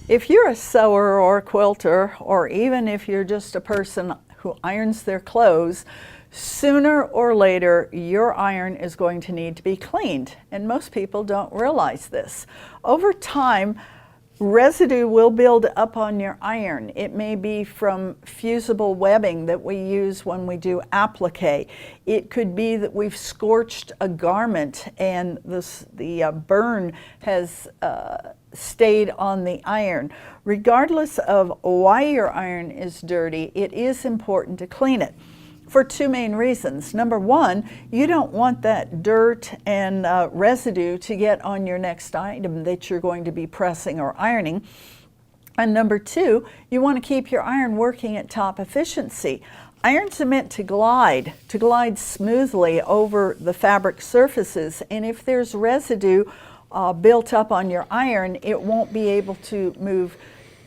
If you're a sewer or a quilter, or even if you're just a person who irons their clothes, sooner or later your iron is going to need to be cleaned, and most people don't realize this. Over time, residue will build up on your iron. It may be from fusible webbing that we use when we do applique. It could be that we've scorched a garment and the burn has stayed on the iron. Regardless of why your iron is dirty, it is important to clean it for two main reasons. Number one, you don't want that dirt and residue to get on your next item that you're going to be pressing or ironing. And number two, you want to keep your iron working at top efficiency. Irons are meant to glide smoothly over the fabric surfaces, and if there's residue built up on your iron, it won't be able to move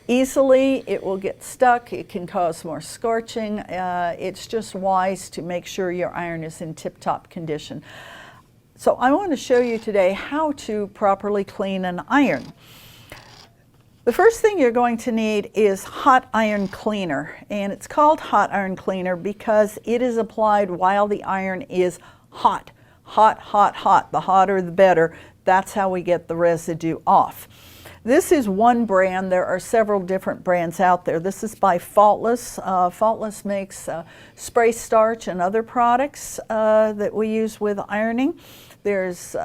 easily. It will get stuck. It can cause more scorching. It's just wise to make sure your iron is in tip-top condition. So I want to show you today how to properly clean an iron. The first thing you're going to need is hot iron cleaner, and it's called hot iron cleaner because it is applied while the iron is hot. Hot, hot, hot. The hotter the better. That's how we get the residue off. This is one brand. There are several different brands out there. This is by Faultless. Faultless makes spray starch and other products that we use with ironing. There's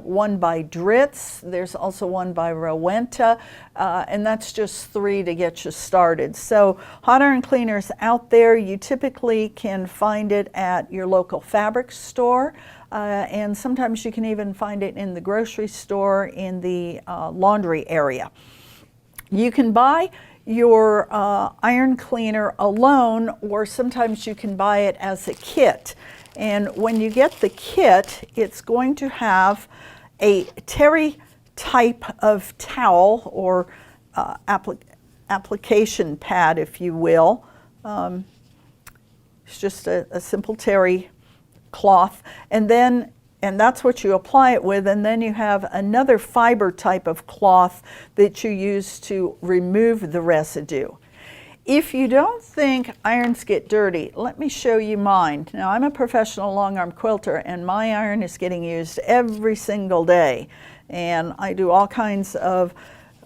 one by Dritz. There's also one by Rowenta, and that's just three to get you started. So hot iron cleaners out there, you typically can find it at your local fabric store. And sometimes you can even find it in the grocery store in the laundry area. You can buy your iron cleaner alone, or sometimes you can buy it as a kit. And when you get the kit, it's going to have a terry type of towel or application pad, if you will. It's just a simple terry cloth, and that's what you apply it with, and then you have another fiber type of cloth that you use to remove the residue. If you don't think irons get dirty, let me show you mine. Now, I'm a professional long arm quilter, and my iron is getting used every single day, and I do all kinds of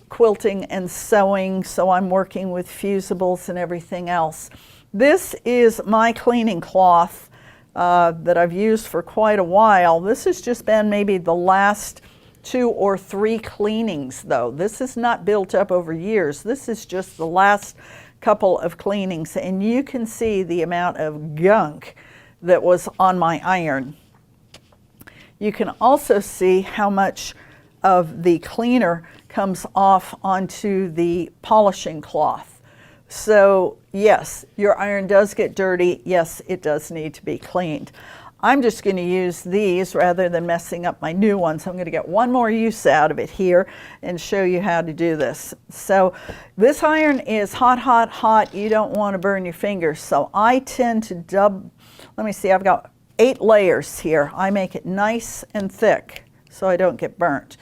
quilting and sewing, so I'm working with fusibles and everything else. This is my cleaning cloth that I've used for quite a while. This has just been maybe the last 2 or 3 cleanings, though. This is not built up over years. This is just the last couple of cleanings, and you can see the amount of gunk that was on my iron. You can also see how much of the cleaner comes off onto the polishing cloth. So yes, your iron does get dirty. Yes, it does need to be cleaned. I'm just going to use these rather than messing up my new ones. I'm going to get one more use out of it here and show you how to do this. So this iron is hot, hot, hot. You don't want to burn your fingers. So I tend to let me see, I've got 8 layers here. I make it nice and thick so I don't get burnt.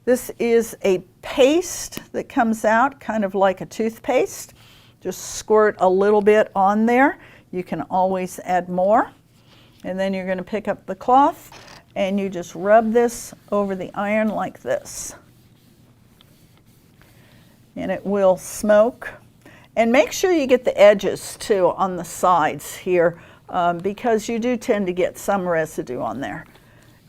This is a paste that comes out kind of like a toothpaste. Just squirt a little bit on there. You can always add more. And then you're going to pick up the cloth and you just rub this over the iron like this. And it will smoke. And make sure you get the edges too on the sides here because you do tend to get some residue on there.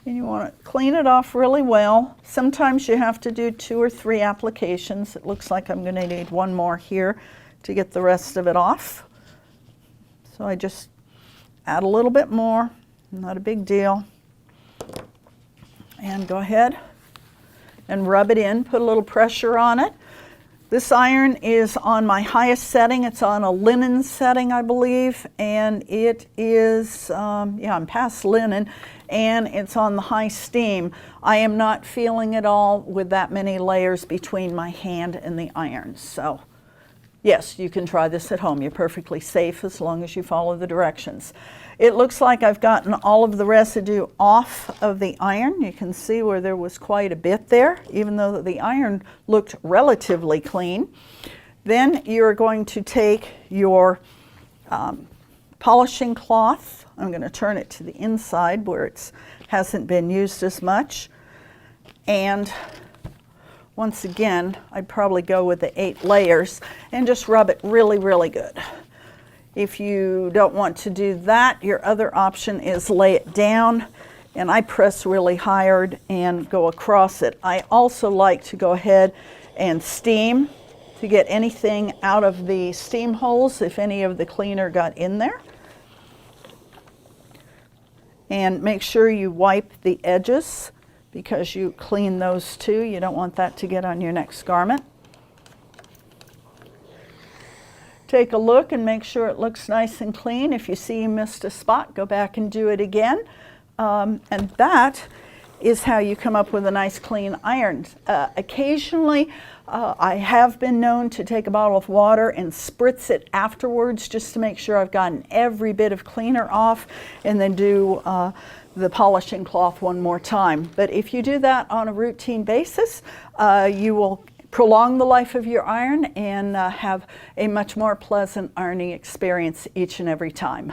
And you want to clean it off really well. Sometimes you have to do 2 or 3 applications. It looks like I'm going to need one more here to get the rest of it off. So I just add a little bit more, not a big deal. And go ahead and rub it in, put a little pressure on it. This iron is on my highest setting. It's on a linen setting, I believe, and it is, I'm past linen, and it's on the high steam. I am not feeling it all with that many layers between my hand and the iron. So Yes, you can try this at home. You're perfectly safe as long as you follow the directions. It looks like I've gotten all of the residue off of the iron. You can see where there was quite a bit there, even though the iron looked relatively clean. Then you're going to take your polishing cloth. I'm going to turn it to the inside where it hasn't been used as much. And once again, I'd probably go with the 8 layers and just rub it really, really good. If you don't want to do that, your other option is lay it down, and I press really hard and go across it. I also like to go ahead and steam to get anything out of the steam holes if any of the cleaner got in there. And make sure you wipe the edges, because you clean those too. You don't want that to get on your next garment. Take a look and make sure it looks nice and clean. If you see you missed a spot, go back and do it again. And that is how you come up with a nice clean iron. Occasionally, I have been known to take a bottle of water and spritz it afterwards just to make sure I've gotten every bit of cleaner off, and then do the polishing cloth one more time. But if you do that on a routine basis, you will prolong the life of your iron and have a much more pleasant ironing experience each and every time.